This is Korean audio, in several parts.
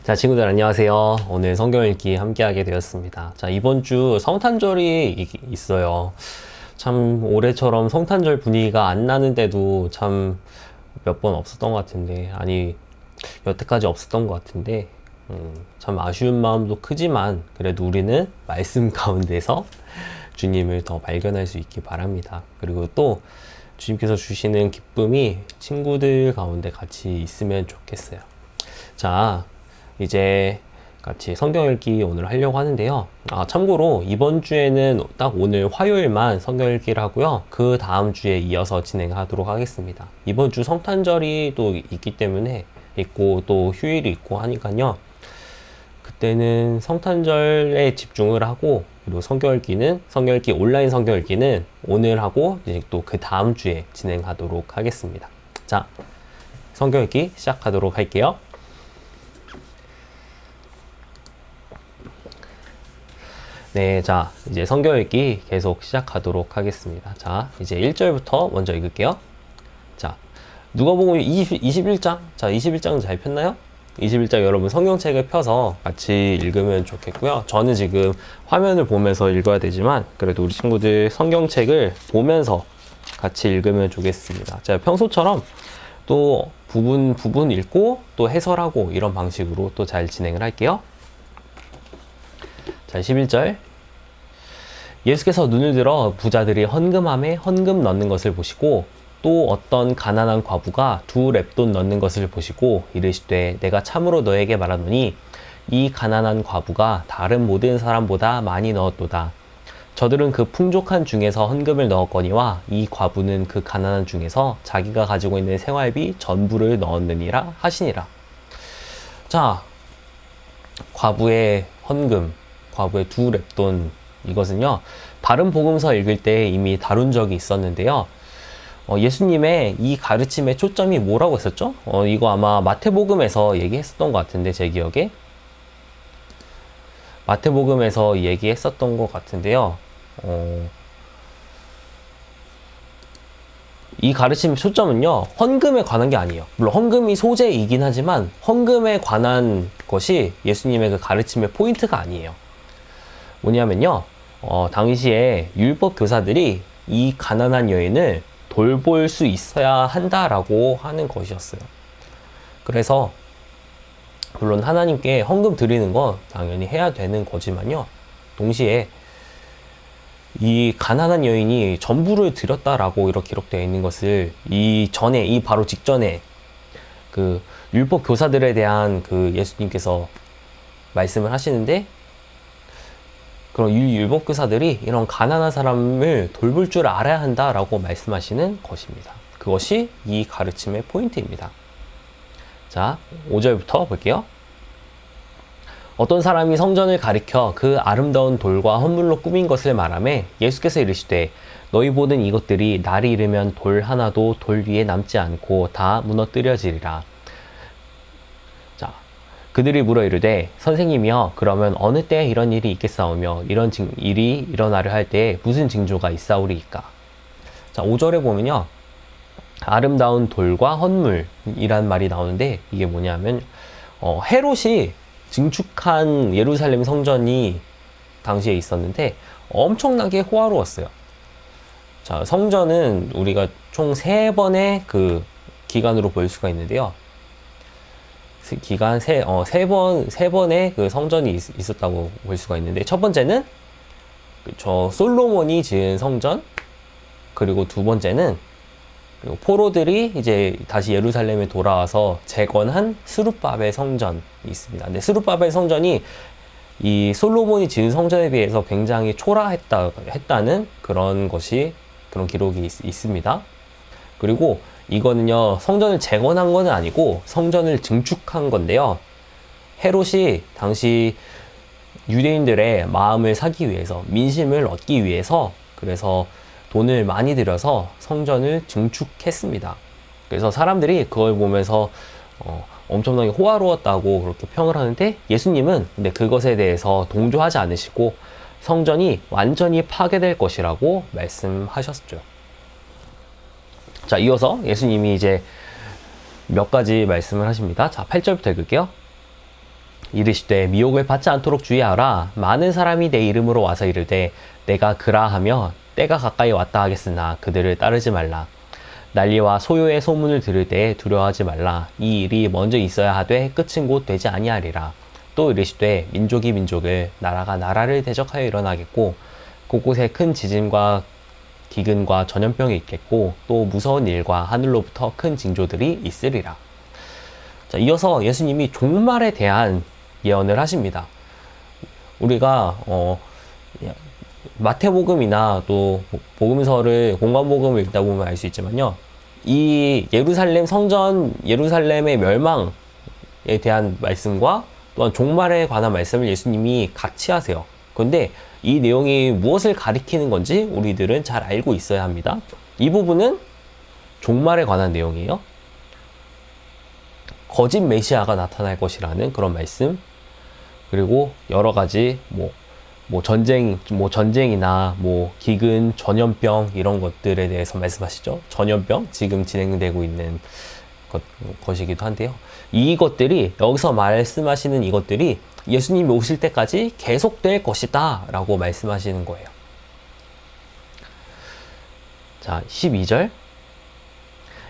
자, 친구들 안녕하세요. 오늘 성경 읽기 함께 하게 되었습니다. 자, 이번 주 성탄절이 있어요. 참 올해처럼 성탄절 분위기가 안 나는데도 참 몇 번 없었던 것 같은데, 아니 여태까지 없었던 것 같은데, 참 아쉬운 마음도 크지만 그래도 우리는 말씀 가운데서 주님을 더 발견할 수 있기 바랍니다. 그리고 또 주님께서 주시는 기쁨이 친구들 가운데 같이 있으면 좋겠어요. 자, 이제 같이 성경 읽기 오늘 하려고 하는데요. 참고로 이번 주에는 딱 오늘 화요일만 성경 읽기를 하고요. 그 다음 주에 이어서 진행하도록 하겠습니다. 이번 주 성탄절이 또 있기 때문에 있고 또 휴일이 있고 하니까요. 그때는 성탄절에 집중을 하고, 그리고 성경 읽기 온라인 성경 읽기는 오늘 하고 이제 또 그 다음 주에 진행하도록 하겠습니다. 자, 성경 읽기 시작하도록 할게요. 네, 자, 이제 성경 읽기 계속 시작하도록 하겠습니다. 자, 이제 1절부터 먼저 읽을게요. 자, 누가복음 21장? 자, 21장 잘 폈나요? 21장 여러분 성경책을 펴서 같이 읽으면 좋겠고요. 저는 지금 화면을 보면서 읽어야 되지만 그래도 우리 친구들 성경책을 보면서 같이 읽으면 좋겠습니다. 제가 평소처럼 또 부분 읽고 또 해설하고 이런 방식으로 또 잘 진행을 할게요. 자, 11절. 예수께서 눈을 들어 부자들이 헌금함에 헌금 넣는 것을 보시고 또 어떤 가난한 과부가 2렙돈 넣는 것을 보시고 이르시되 내가 참으로 너에게 말하노니 이 가난한 과부가 다른 모든 사람보다 많이 넣었도다. 저들은 그 풍족한 중에서 헌금을 넣었거니와 이 과부는 그 가난한 중에서 자기가 가지고 있는 생활비 전부를 넣었느니라 하시니라. 자, 과부의 헌금, 과부의 2렙돈, 이것은요 바른 복음서 읽을 때 이미 다룬 적이 있었는데요. 예수님의 이 가르침의 초점이 뭐라고 했었죠? 이거 아마 마태복음에서 얘기했었던 것 같은데, 제 기억에 마태복음에서 얘기했었던 것 같은데요. 이 가르침의 초점은요 헌금에 관한 게 아니에요. 물론 헌금이 소재이긴 하지만 헌금에 관한 것이 예수님의 그 가르침의 포인트가 아니에요. 뭐냐면요, 당시에 율법 교사들이 이 가난한 여인을 돌볼 수 있어야 한다라고 하는 것이었어요. 그래서 물론 하나님께 헌금 드리는 건 당연히 해야 되는 거지만요, 동시에 이 가난한 여인이 전부를 드렸다라고 이렇게 기록되어 있는 것을 이 바로 직전에 그 율법 교사들에 대한 그 예수님께서 말씀을 하시는데, 그런 율법 교사들이 이런 가난한 사람을 돌볼 줄 알아야 한다라고 말씀하시는 것입니다. 그것이 이 가르침의 포인트입니다. 자, 5절부터 볼게요. 어떤 사람이 성전을 가리켜 그 아름다운 돌과 헌물로 꾸민 것을 말하매 예수께서 이르시되 너희 보는 이것들이 날이 이르면 돌 하나도 돌 위에 남지 않고 다 무너뜨려지리라. 자, 그들이 물어 이르되 선생님이여 그러면 어느 때에 이런 일이 있겠사오며 이런 일이 일어나려 할 때에 무슨 징조가 있사오리이까. 자, 5절에 보면요, 아름다운 돌과 헌물이란 말이 나오는데 이게 뭐냐면 헤롯이 증축한 예루살렘 성전이 당시에 있었는데 엄청나게 호화로웠어요. 자, 성전은 우리가 총 3번의 그 기간으로 볼 수가 있는데요. 세 번의 그 성전이 있었다고 볼 수가 있는데, 첫 번째는 솔로몬이 지은 성전, 그리고 두 번째는 포로들이 이제 다시 예루살렘에 돌아와서 재건한 스룹바벨 성전이 있습니다. 근데 스룹바벨 성전이 이 솔로몬이 지은 성전에 비해서 굉장히 초라했다는 그런 기록이 있습니다. 그리고 이거는요 성전을 재건한 건 아니고 성전을 증축한 건데요, 헤롯이 당시 유대인들의 마음을 사기 위해서, 민심을 얻기 위해서, 그래서 돈을 많이 들여서 성전을 증축했습니다. 그래서 사람들이 그걸 보면서 엄청나게 호화로웠다고 그렇게 평을 하는데, 예수님은 근데 그것에 대해서 동조하지 않으시고 성전이 완전히 파괴될 것이라고 말씀하셨죠. 자, 이어서 예수님이 이제 몇 가지 말씀을 하십니다. 자, 8절부터 읽을게요. 이르시되 미혹을 받지 않도록 주의하라. 많은 사람이 내 이름으로 와서 이르되 내가 그라하며 때가 가까이 왔다 하겠으나 그들을 따르지 말라. 난리와 소요의 소문을 들을 때에 두려워하지 말라. 이 일이 먼저 있어야 하되 끝은 곧 되지 아니하리라. 또 이르시되 민족이 민족을, 나라가 나라를 대적하여 일어나겠고 곳곳에 큰 지진과 기근과 전염병이 있겠고 또 무서운 일과 하늘로부터 큰 징조들이 있으리라. 자, 이어서 예수님이 종말에 대한 예언을 하십니다. 우리가 마태복음이나 또 복음서를 공관복음을 읽다 보면 알 수 있지만요, 이 예루살렘 성전 예루살렘의 멸망에 대한 말씀과 또한 종말에 관한 말씀을 예수님이 같이 하세요. 그런데 이 내용이 무엇을 가리키는 건지 우리들은 잘 알고 있어야 합니다. 이 부분은 종말에 관한 내용이에요. 거짓 메시아가 나타날 것이라는 그런 말씀, 그리고 여러 가지 전쟁이나 기근, 전염병 이런 것들에 대해서 말씀하시죠. 전염병 지금 진행되고 있는 것이기도 한데요. 이것들이 여기서 말씀하시는 이것들이 예수님이 오실 때까지 계속될 것이다 라고 말씀하시는 거예요. 자, 12절.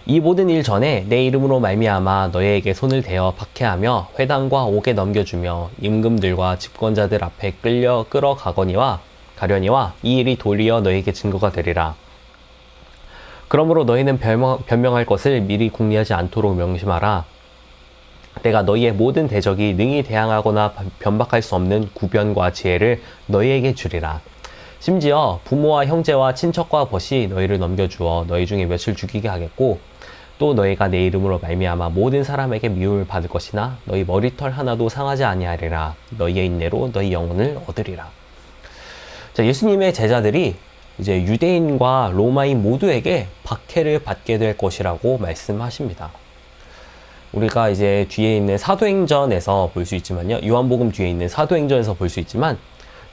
이 모든 일 전에 내 이름으로 말미암아 너희에게 손을 대어 박해하며 회당과 옥에 넘겨주며 임금들과 집권자들 앞에 끌어가거니와 가려니와 이 일이 도리어 너희에게 증거가 되리라. 그러므로 너희는 변명할 것을 미리 궁리하지 않도록 명심하라. 내가 너희의 모든 대적이 능히 대항하거나 변박할 수 없는 구변과 지혜를 너희에게 주리라. 심지어 부모와 형제와 친척과 벗이 너희를 넘겨주어 너희 중에 몇을 죽이게 하겠고 또 너희가 내 이름으로 말미암아 모든 사람에게 미움을 받을 것이나 너희 머리털 하나도 상하지 아니하리라. 너희의 인내로 너희 영혼을 얻으리라. 자, 예수님의 제자들이 이제 유대인과 로마인 모두에게 박해를 받게 될 것이라고 말씀하십니다. 우리가 이제 뒤에 있는 사도행전에서 볼 수 있지만요, 요한복음 뒤에 있는 사도행전에서 볼 수 있지만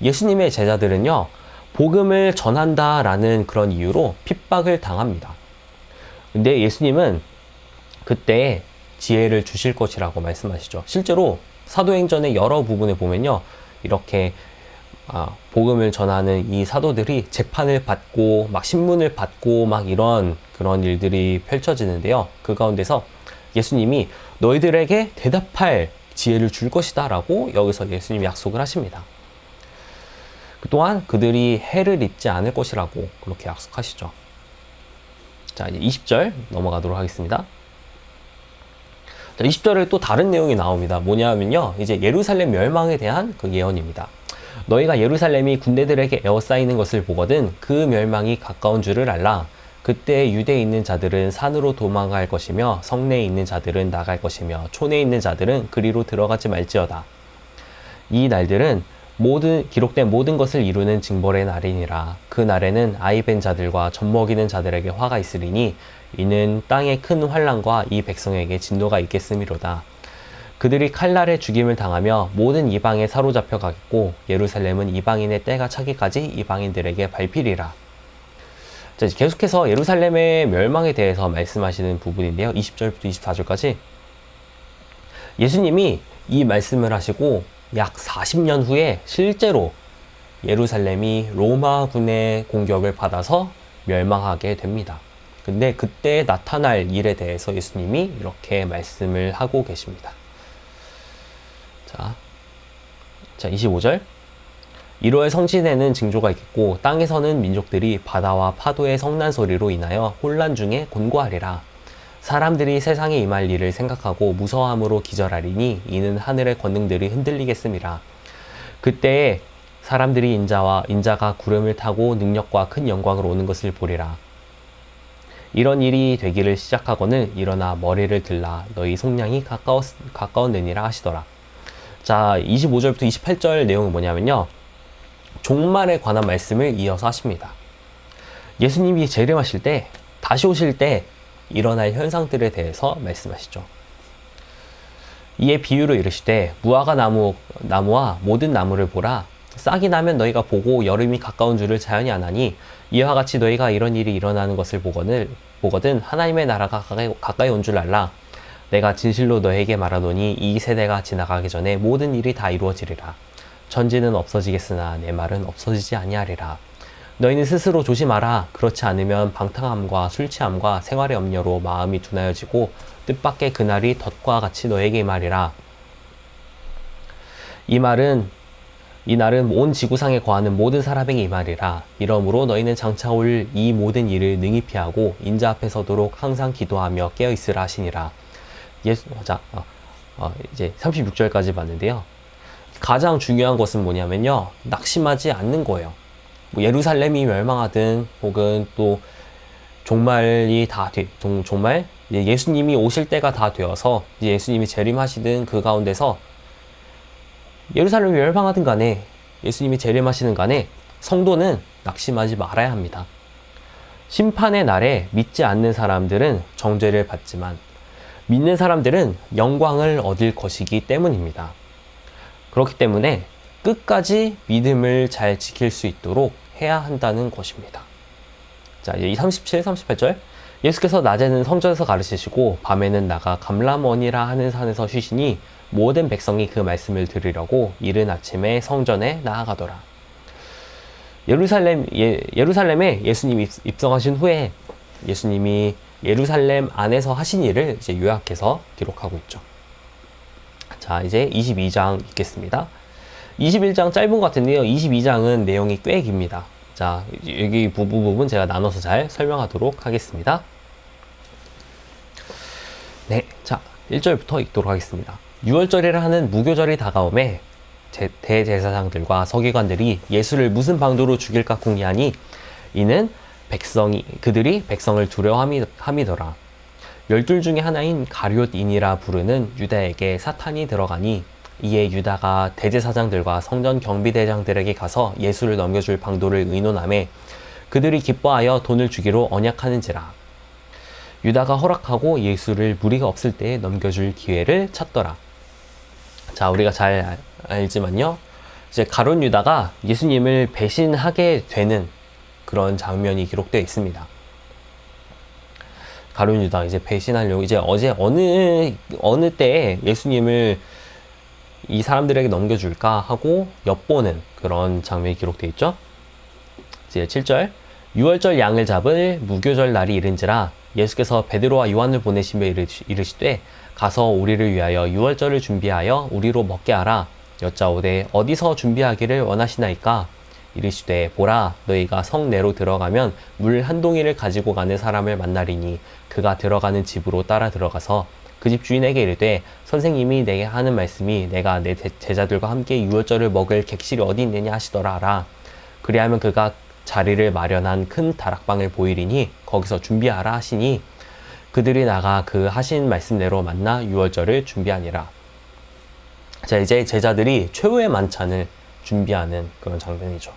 예수님의 제자들은요, 복음을 전한다라는 그런 이유로 핍박을 당합니다. 근데 예수님은 그때 지혜를 주실 것이라고 말씀하시죠. 실제로 사도행전의 여러 부분에 보면요, 이렇게 복음을 전하는 이 사도들이 재판을 받고 막 신문을 받고 막 이런 그런 일들이 펼쳐지는데요. 그 가운데서 예수님이 너희들에게 대답할 지혜를 줄 것이다 라고 여기서 예수님이 약속을 하십니다. 또한 그들이 해를 입지 않을 것이라고 그렇게 약속하시죠. 자, 이제 20절 넘어가도록 하겠습니다. 자, 20절에 또 다른 내용이 나옵니다. 뭐냐면요, 이제 예루살렘 멸망에 대한 그 예언입니다. 너희가 예루살렘이 군대들에게 에워싸이는 것을 보거든 그 멸망이 가까운 줄을 알라. 그때 유대에 있는 자들은 산으로 도망갈 것이며 성내에 있는 자들은 나갈 것이며 촌에 있는 자들은 그리로 들어가지 말지어다. 이 날들은 기록된 모든 것을 이루는 징벌의 날이니라. 그 날에는 아이 벤 자들과 젖먹이는 자들에게 화가 있으리니 이는 땅의 큰 환난과 이 백성에게 진노가 있겠음이로다. 그들이 칼날에 죽임을 당하며 모든 이방에 사로잡혀 가겠고 예루살렘은 이방인의 때가 차기까지 이방인들에게 밟히리라. 자, 계속해서 예루살렘의 멸망에 대해서 말씀하시는 부분인데요. 20절부터 24절까지 예수님이 이 말씀을 하시고 약 40년 후에 실제로 예루살렘이 로마군의 공격을 받아서 멸망하게 됩니다. 근데 그때 나타날 일에 대해서 예수님이 이렇게 말씀을 하고 계십니다. 자, 25절. 이로의 성신에는 징조가 있겠고 땅에서는 민족들이 바다와 파도의 성난 소리로 인하여 혼란 중에 곤고하리라. 사람들이 세상에 임할 일을 생각하고 무서워함으로 기절하리니 이는 하늘의 권능들이 흔들리겠음이라. 그때에 사람들이 인자가 구름을 타고 능력과 큰 영광으로 오는 것을 보리라. 이런 일이 되기를 시작하거늘 일어나 머리를 들라. 너희 속량이 가까웠느니라 하시더라. 자, 25절부터 28절 내용은 뭐냐면요, 종말에 관한 말씀을 이어서 하십니다. 예수님이 재림하실 때, 다시 오실 때 일어날 현상들에 대해서 말씀하시죠. 이에 비유로 이르시되 무화과 나무와 모든 나무를 보라. 싹이 나면 너희가 보고 여름이 가까운 줄을 자연히 아나니 이와 같이 너희가 이런 일이 일어나는 것을 보거든 하나님의 나라가 가까이 온 줄 알라. 내가 진실로 너에게 말하노니 이 세대가 지나가기 전에 모든 일이 다 이루어지리라. 천지는 없어지겠으나 내 말은 없어지지 아니하리라. 너희는 스스로 조심하라. 그렇지 않으면 방탕함과 술 취함과 생활의 염려로 마음이 둔하여지고 뜻밖의 그날이 덫과 같이 너에게 임하리라. 이 날은 온 지구상에 거하는 모든 사람에게 임하리라. 이러므로 너희는 장차 올 이 모든 일을 능히 피하고 인자 앞에 서도록 항상 기도하며 깨어 있으라 하시니라. 이제 36절까지 봤는데요. 가장 중요한 것은 뭐냐면요, 낙심하지 않는 거예요. 뭐 예루살렘이 멸망하든 혹은 또 종말이 정말 예수님이 오실 때가 다 되어서 예수님이 재림하시든 그 가운데서 예루살렘이 멸망하든 간에 예수님이 재림하시는 간에 성도는 낙심하지 말아야 합니다. 심판의 날에 믿지 않는 사람들은 정죄를 받지만 믿는 사람들은 영광을 얻을 것이기 때문입니다. 그렇기 때문에 끝까지 믿음을 잘 지킬 수 있도록 해야 한다는 것입니다. 자, 이제 37, 38절. 예수께서 낮에는 성전에서 가르치시고 밤에는 나가 감람원이라 하는 산에서 쉬시니 모든 백성이 그 말씀을 들으려고 이른 아침에 성전에 나아가더라. 예루살렘에 예수님이 입성하신 후에 예수님이 예루살렘 안에서 하신 일을 이제 요약해서 기록하고 있죠. 자, 이제 22장 읽겠습니다. 21장 짧은 것 같은데요. 22장은 내용이 꽤 깁니다. 자, 여기 부분 제가 나눠서 잘 설명하도록 하겠습니다. 네, 자, 1절부터 읽도록 하겠습니다. 6월절이라 하는 무교절이 다가오매 대제사장들과 서기관들이 예수를 무슨 방도로 죽일까 궁리하니 이는 그들이 백성을 두려워함이더라. 12 중에 하나인 가룟인이라 부르는 유다에게 사탄이 들어가니 이에 유다가 대제사장들과 성전 경비대장들에게 가서 예수를 넘겨줄 방도를 의논하매 그들이 기뻐하여 돈을 주기로 언약하는지라. 유다가 허락하고 예수를 무리가 없을 때에 넘겨줄 기회를 찾더라. 자, 우리가 잘 알지만요, 이제 가룟 유다가 예수님을 배신하게 되는 그런 장면이 기록되어 있습니다. 가룟 유다가 이제 배신하려고 이제 어느 때에 예수님을 이 사람들에게 넘겨줄까 하고 엿보는 그런 장면이 기록되어 있죠. 이제 7절. 6월절 양을 잡을 무교절 날이 이른지라 예수께서 베드로와 요한을 보내시며 이르시되 가서 우리를 위하여 6월절을 준비하여 우리로 먹게 하라. 여짜오되 어디서 준비하기를 원하시나이까? 이르시되 보라, 너희가 성내로 들어가면 물 한 동이를 가지고 가는 사람을 만나리니 그가 들어가는 집으로 따라 들어가서 그 집 주인에게 이르되 선생님이 내게 하는 말씀이 내가 내 제자들과 함께 6월절을 먹을 객실이 어디 있느냐 하시더라 하라. 그리하면 그가 자리를 마련한 큰 다락방을 보이리니 거기서 준비하라 하시니 그들이 나가 그 하신 말씀대로 만나 6월절을 준비하니라. 자, 이제 제자들이 최후의 만찬을 준비하는 그런 장면이죠.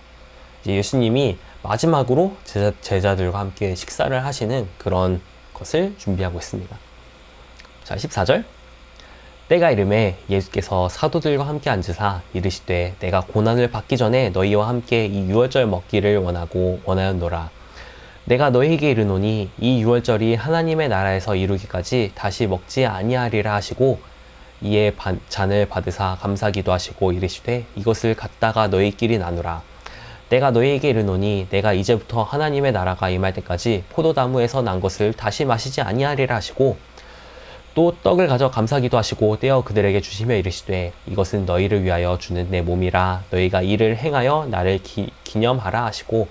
이제 예수님이 마지막으로 제자들과 함께 식사를 하시는 그런 것을 준비하고 있습니다. 자, 14절. 때가 이르매 예수께서 사도들과 함께 앉으사 이르시되 내가 고난을 받기 전에 너희와 함께 이 6월절 먹기를 원하였노라. 내가 너희에게 이르노니 이 6월절이 하나님의 나라에서 이루기까지 다시 먹지 아니하리라 하시고 이에 잔을 받으사 감사기도 하시고 이르시되 이것을 갖다가 너희끼리 나누라. 내가 너희에게 이르노니 내가 이제부터 하나님의 나라가 임할 때까지 포도나무에서 난 것을 다시 마시지 아니하리라 하시고 또 떡을 가져 감사기도 하시고 떼어 그들에게 주시며 이르시되 이것은 너희를 위하여 주는 내 몸이라. 너희가 이를 행하여 나를 기념하라 하시고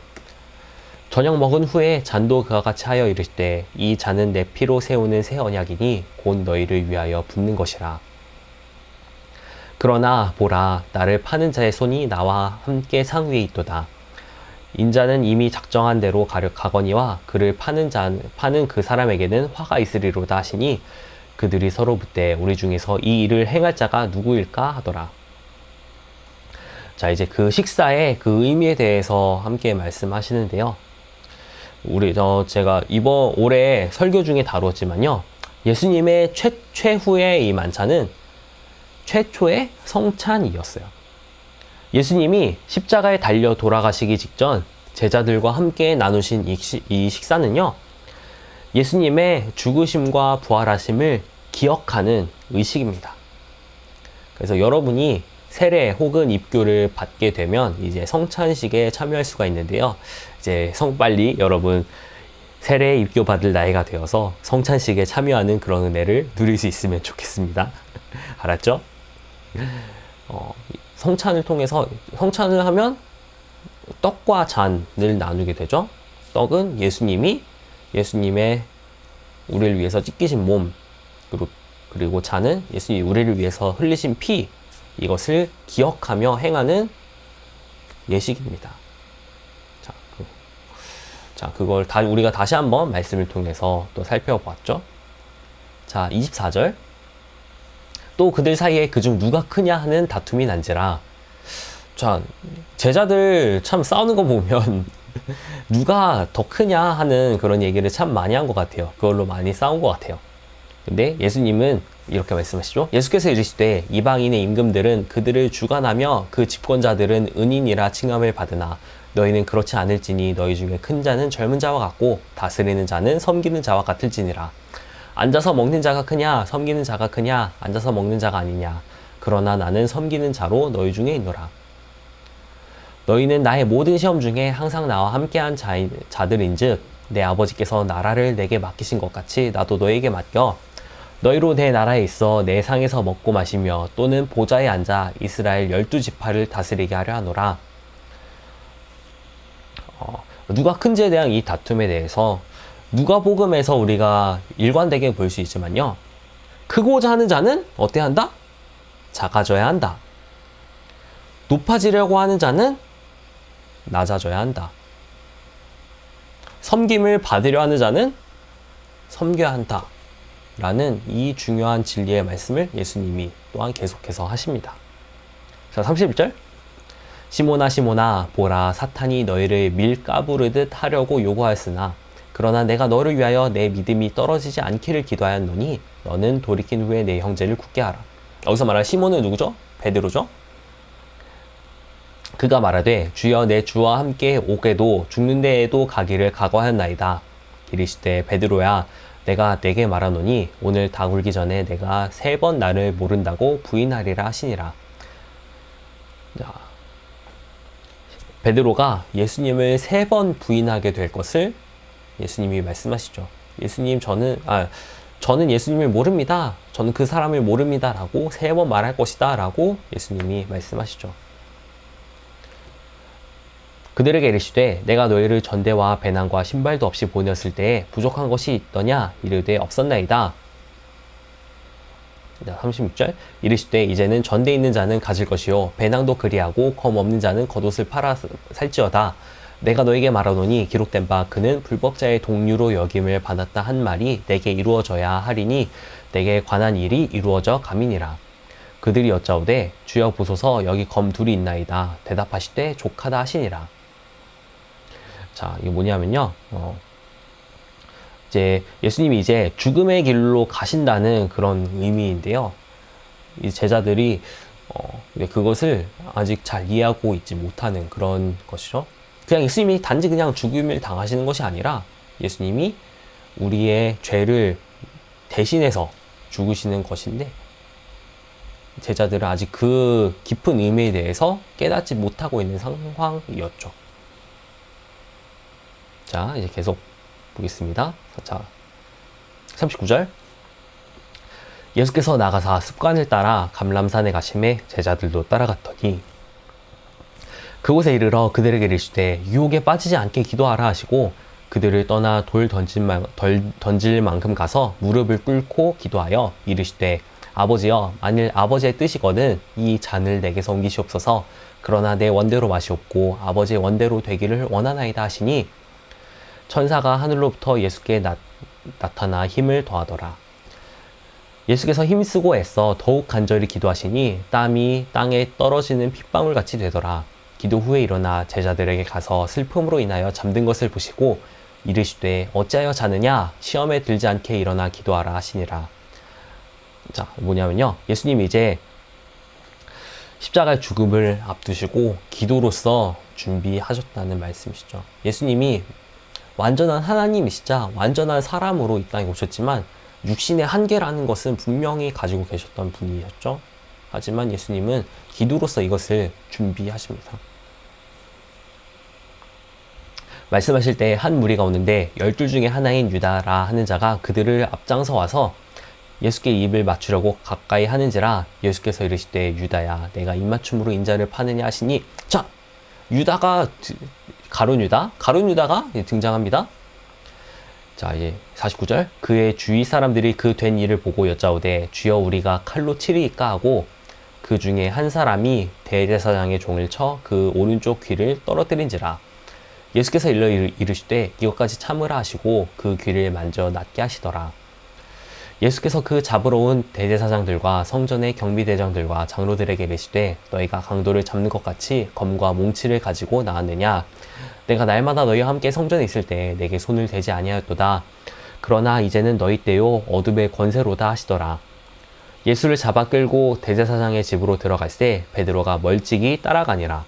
저녁 먹은 후에 잔도 그와 같이 하여 이르시되 이 잔은 내 피로 세우는 새 언약이니 곧 너희를 위하여 붓는 것이라. 그러나 보라, 나를 파는 자의 손이 나와 함께 상 위에 있도다. 인자는 이미 작정한 대로 가거니와 그를 파는 그 사람에게는 화가 있으리로다 하시니 그들이 서로 묻되 우리 중에서 이 일을 행할 자가 누구일까 하더라. 자, 이제 그 식사의 그 의미에 대해서 함께 말씀하시는데요. 제가 이번 올해 설교 중에 다루었지만요, 예수님의 최후의 이 만찬은 최초의 성찬이었어요. 예수님이 십자가에 달려 돌아가시기 직전 제자들과 함께 나누신 이 식사는요, 예수님의 죽으심과 부활하심을 기억하는 의식입니다. 그래서 여러분이 세례 혹은 입교를 받게 되면 이제 성찬식에 참여할 수가 있는데요. 이제 빨리 여러분 세례 입교 받을 나이가 되어서 성찬식에 참여하는 그런 은혜를 누릴 수 있으면 좋겠습니다. 알았죠? 성찬을 통해서, 성찬을 하면 떡과 잔을 나누게 되죠. 떡은 예수님의 우리를 위해서 찢기신 몸, 그리고 잔은 예수님이 우리를 위해서 흘리신 피, 이것을 기억하며 행하는 예식입니다. 자, 그걸 우리가 다시 한번 말씀을 통해서 또 살펴보았죠. 자, 24절. 또 그들 사이에 그중 누가 크냐 하는 다툼이 난지라. 자, 제자들 참 싸우는 거 보면 누가 더 크냐 하는 그런 얘기를 참 많이 한 것 같아요. 그걸로 많이 싸운 것 같아요. 근데 예수님은 이렇게 말씀하시죠. 예수께서 이르시되 이방인의 임금들은 그들을 주관하며 그 집권자들은 은인이라 칭함을 받으나 너희는 그렇지 않을지니 너희 중에 큰 자는 젊은 자와 같고 다스리는 자는 섬기는 자와 같을지니라. 앉아서 먹는 자가 크냐 섬기는 자가 크냐 앉아서 먹는 자가 아니냐. 그러나 나는 섬기는 자로 너희 중에 있노라. 너희는 나의 모든 시험 중에 항상 나와 함께한 자들인즉 내 아버지께서 나라를 내게 맡기신 것 같이 나도 너에게 맡겨 너희로 내 나라에 있어 내 상에서 먹고 마시며 또는 보좌에 앉아 이스라엘 12지파를 다스리게 하려 하노라. 누가 큰지에 대한 이 다툼에 대해서 누가복음에서 우리가 일관되게 볼 수 있지만요. 크고자 하는 자는 어때야 한다? 작아져야 한다. 높아지려고 하는 자는 낮아져야 한다. 섬김을 받으려 하는 자는 섬겨야 한다. 라는 이 중요한 진리의 말씀을 예수님이 또한 계속해서 하십니다. 자, 31절. 시몬아 시몬아 보라 사탄이 너희를 밀 까부르듯 하려고 요구하였으나 그러나 내가 너를 위하여 내 믿음이 떨어지지 않기를 기도하였노니 너는 돌이킨 후에 내 형제를 굳게 하라. 여기서 말할 시몬은 누구죠? 베드로죠? 그가 말하되 주여 내 주와 함께 오게도 죽는 데에도 가기를 각오하였나이다. 이르시되 베드로야 내가 네게 말하노니 오늘 다 굴기 전에 내가 3번 나를 모른다고 부인하리라 하시니라. 자, 베드로가 예수님을 3번 부인하게 될 것을 예수님이 말씀하시죠. 예수님 저는 예수님을 모릅니다. 저는 그 사람을 모릅니다. 라고 3번 말할 것이다. 라고 예수님이 말씀하시죠. 그들에게 이르시되 내가 너희를 전대와 배낭과 신발도 없이 보냈을 때에 부족한 것이 있더냐 이르되 없었나이다. 36절 이르시되 이제는 전대 있는 자는 가질 것이요 배낭도 그리하고 검 없는 자는 겉옷을 팔아 살지어다. 내가 너에게 말하노니 기록된 바 그는 불법자의 동류로 여김을 받았다 한 말이 내게 이루어져야 하리니 내게 관한 일이 이루어져 감이니라. 그들이 여짜오되 주여 보소서 여기 검 둘이 있나이다. 대답하시되 족하다 하시니라. 자, 이게 뭐냐면요. 이제 예수님이 이제 죽음의 길로 가신다는 그런 의미인데요. 이 제자들이 그것을 아직 잘 이해하고 있지 못하는 그런 것이죠. 그냥 예수님이 단지 그냥 죽음을 당하시는 것이 아니라 예수님이 우리의 죄를 대신해서 죽으시는 것인데 제자들은 아직 그 깊은 의미에 대해서 깨닫지 못하고 있는 상황이었죠. 자, 이제 계속 보겠습니다. 자, 39절. 예수께서 나가사 습관을 따라 감람산에 가심에 제자들도 따라갔더니 그곳에 이르러 그들에게 이르시되 유혹에 빠지지 않게 기도하라 하시고 그들을 떠나 돌 던질 만큼 가서 무릎을 꿇고 기도하여 이르시되 아버지여 만일 아버지의 뜻이거든 이 잔을 내게서 옮기시옵소서. 그러나 내 원대로 마시옵고 아버지의 원대로 되기를 원하나이다 하시니 천사가 하늘로부터 예수께 나타나 힘을 더하더라. 예수께서 힘쓰고 애써 더욱 간절히 기도하시니 땀이 땅에 떨어지는 핏방울 같이 되더라. 기도 후에 일어나 제자들에게 가서 슬픔으로 인하여 잠든 것을 보시고 이르시되 어찌하여 자느냐 시험에 들지 않게 일어나 기도하라 하시니라. 자, 뭐냐면요. 예수님이 이제 십자가의 죽음을 앞두시고 기도로서 준비하셨다는 말씀이시죠. 예수님이 완전한 하나님이시자 완전한 사람으로 이 땅에 오셨지만 육신의 한계라는 것은 분명히 가지고 계셨던 분이셨죠. 하지만 예수님은 기도로서 이것을 준비하십니다. 말씀하실 때 한 무리가 오는데 12 중에 하나인 유다라 하는 자가 그들을 앞장서 와서 예수께 입을 맞추려고 가까이 하는지라 예수께서 이르시되 유다야 내가 입맞춤으로 인자를 파느냐 하시니, 자, 유다가 가룟 유다가 등장합니다. 자, 이제 49절. 그의 주위 사람들이 그 된 일을 보고 여짜오되 주여 우리가 칼로 치리이까 하고 그 중에 한 사람이 대제사장의 종을 쳐 그 오른쪽 귀를 떨어뜨린지라. 예수께서 일러 이르시되 이것까지 참으라 하시고 그 귀를 만져 낫게 하시더라. 예수께서 그 잡으러 온 대제사장들과 성전의 경비대장들과 장로들에게 이르시되 너희가 강도를 잡는 것 같이 검과 몽치를 가지고 나왔느냐? 내가 날마다 너희와 함께 성전에 있을 때 내게 손을 대지 아니하였도다. 그러나 이제는 너희 때요 어둠의 권세로다 하시더라. 예수를 잡아 끌고 대제사장의 집으로 들어갈새 베드로가 멀찍이 따라가니라.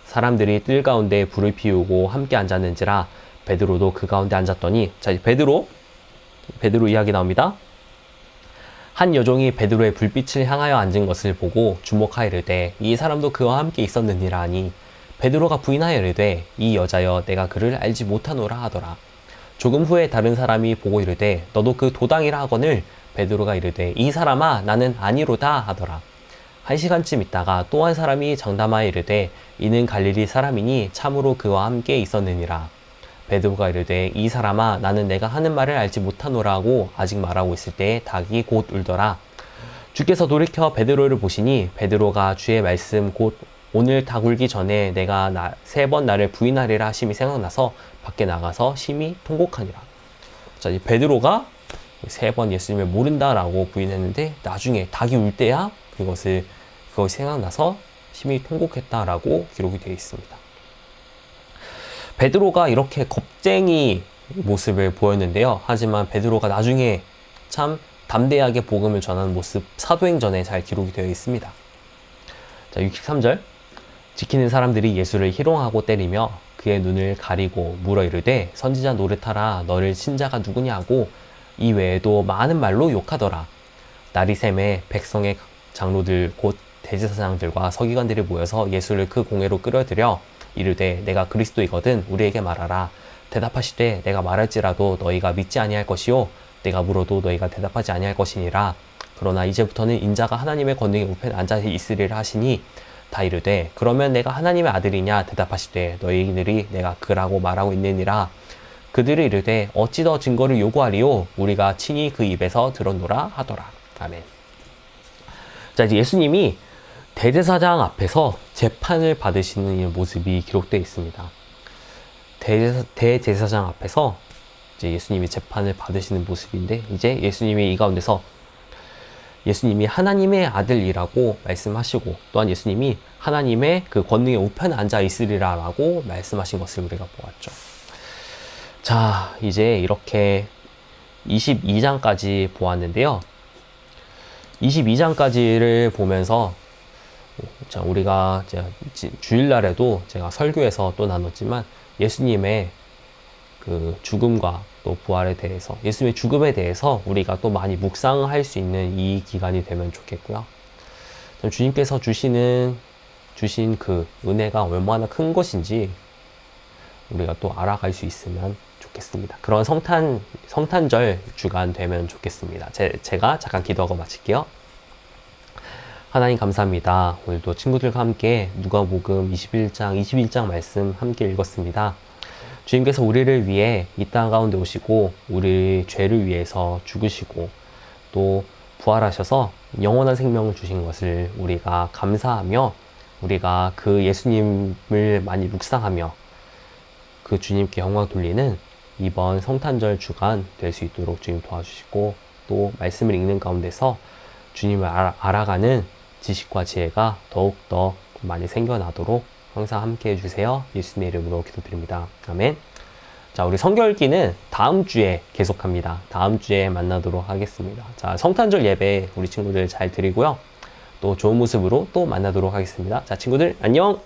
사람들이 뜰 가운데 불을 피우고 함께 앉았는지라 베드로도 그 가운데 앉았더니, 자, 베드로 이야기 나옵니다. 한 여종이 베드로의 불빛을 향하여 앉은 것을 보고 주목하여 이르되 이 사람도 그와 함께 있었느니라 하니 베드로가 부인하여 이르되 이 여자여 내가 그를 알지 못하노라 하더라. 조금 후에 다른 사람이 보고 이르되 너도 그 도당이라 하거늘 베드로가 이르되 이 사람아 나는 아니로다 하더라. 1시간쯤 있다가 또 한 사람이 장담하여 이르되 이는 갈릴리 사람이니 참으로 그와 함께 있었느니라. 베드로가 이르되 이 사람아 나는 내가 하는 말을 알지 못하노라 하고 아직 말하고 있을 때에 닭이 곧 울더라. 주께서 돌이켜 베드로를 보시니 베드로가 주의 말씀 곧 오늘 닭 울기 전에 내가 3번 나를 부인하리라 하심이 생각나서 밖에 나가서 심히 통곡하니라. 자, 이제 베드로가 3번 예수님을 모른다라고 부인했는데 나중에 닭이 울 때야 그것이 생각나서 심히 통곡했다라고 기록이 되어 있습니다. 베드로가 이렇게 겁쟁이 모습을 보였는데요. 하지만 베드로가 나중에 참 담대하게 복음을 전하는 모습 사도행전에 잘 기록이 되어 있습니다. 자, 63절. 지키는 사람들이 예수를 희롱하고 때리며 그의 눈을 가리고 물어 이르되 선지자 노릇하라 너를 신자가 누구냐고 이 외에도 많은 말로 욕하더라. 날이 새매 백성의 장로들 곧 대제사장들과 서기관들이 모여서 예수를 그 공회로 끌어들여 이르되 내가 그리스도이거든 우리에게 말하라. 대답하시되 내가 말할지라도 너희가 믿지 아니할 것이요 내가 물어도 너희가 대답하지 아니할 것이니라. 그러나 이제부터는 인자가 하나님의 권능의 우편에 앉아 있으리라 하시니 다 이르되 그러면 내가 하나님의 아들이냐 대답하시되 너희들이 내가 그라고 말하고 있느니라. 그들이 이르되 어찌 더 증거를 요구하리요 우리가 친히 그 입에서 들었노라 하더라. 아멘. 자, 이제 예수님이 대제사장 앞에서 재판을 받으시는 이 모습이 기록되어 있습니다. 대제사장 앞에서 이제 예수님이 재판을 받으시는 모습인데, 이제 예수님이 이 가운데서 예수님이 하나님의 아들이라고 말씀하시고 또한 예수님이 하나님의 그 권능의 우편에 앉아 있으리라라고 말씀하신 것을 우리가 보았죠. 자, 이제 이렇게 22장까지 보았는데요. 22장까지를 보면서 자, 우리가 주일날에도 제가 설교에서 또 나눴지만 예수님의 그 죽음과 또 부활에 대해서, 예수님의 죽음에 대해서 우리가 또 많이 묵상할 수 있는 이 기간이 되면 좋겠고요. 주님께서 주신 그 은혜가 얼마나 큰 것인지 우리가 또 알아갈 수 있으면 좋겠습니다. 그런 성탄절 주간 되면 좋겠습니다. 제가 잠깐 기도하고 마칠게요. 하나님 감사합니다. 오늘도 친구들과 함께 누가복음 21장 말씀 함께 읽었습니다. 주님께서 우리를 위해 이 땅 가운데 오시고 우리 죄를 위해서 죽으시고 또 부활하셔서 영원한 생명을 주신 것을 우리가 감사하며 우리가 그 예수님을 많이 묵상하며 그 주님께 영광 돌리는 이번 성탄절 주간 될 수 있도록 주님 도와주시고 또 말씀을 읽는 가운데서 주님을 알아가는 지식과 지혜가 더욱더 많이 생겨나도록 항상 함께 해주세요. 예수님의 이름으로 기도드립니다. 아멘. 자, 우리 성경 읽기는 다음 주에 계속합니다. 다음 주에 만나도록 하겠습니다. 자, 성탄절 예배 우리 친구들 잘 드리고요. 또 좋은 모습으로 또 만나도록 하겠습니다. 자, 친구들 안녕!